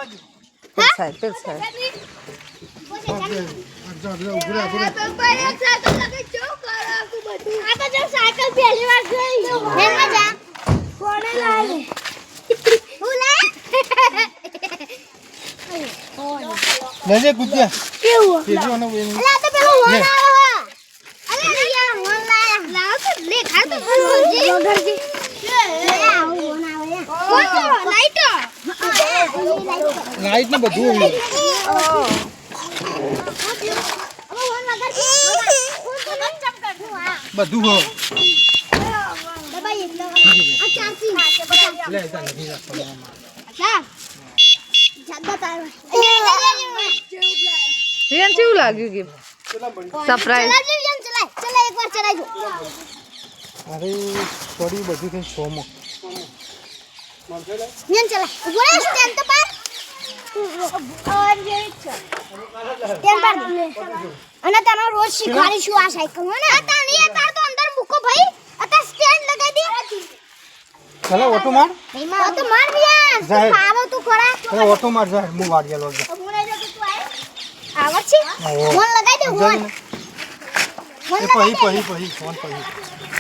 પેલ સાહેબ સાયકલ પહેલી વાર જોઈ હેમાં જા કોણે લાવે હું લે લેજે કુત્યા કેવું કેજો ને અલે આ તો પેલો હોન આવે અલે યાર હોન લાવ તો લે ખા તો વગરજી લે આવું હોન આવે કોણ લાઈટ લાઈટ ને બધું હવે હોન વગરજી કોણ ચમકા હું આ બધું હો દબાઈ એટલે આ ચાર્જિંગ લે જા નથી રાખતો જા જાદા તાર રિયાન કેવું લાગ્યું કે સરપ્રાઈઝ ચલા એકવાર ચલાઈ જો અરે થોડી બધું કઈ શોમો નિયન ચલા ઉભો રહે સ્ટેન્ડ તો પાર ઓર જે સ્ટેન્ડ પાર અને તને રોજ શીખવાડીશું આ સાયકલ ને આ તાણી તાર તો અંદર મૂકો ભાઈ અતા સ્ટેન્ડ લગાઈ દે ચલો ઓટો માર તો માર બિયા જાય. પાવો તું ખરા ચલો ઓટો માર જા હું વાડિયા લોગ આવડ છે ફોન લગાઈ દે ફોન ફોન એ લગાઈ પહી દે પહી પહી ફોન પહી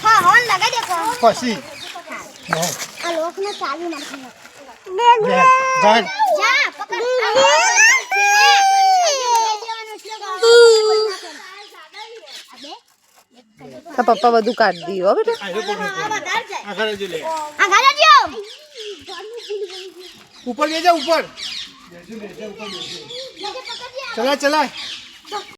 હા ફોન લગાઈ દે ફોન પછી આ લોકને ચાવી નાખી લે જા જા પકડ પપ્પા બધું કાઢી દીધું હો બેટા આગળ જો લે આ ગાડા જો ઉપર લે જા ઉપર ચલા ચલા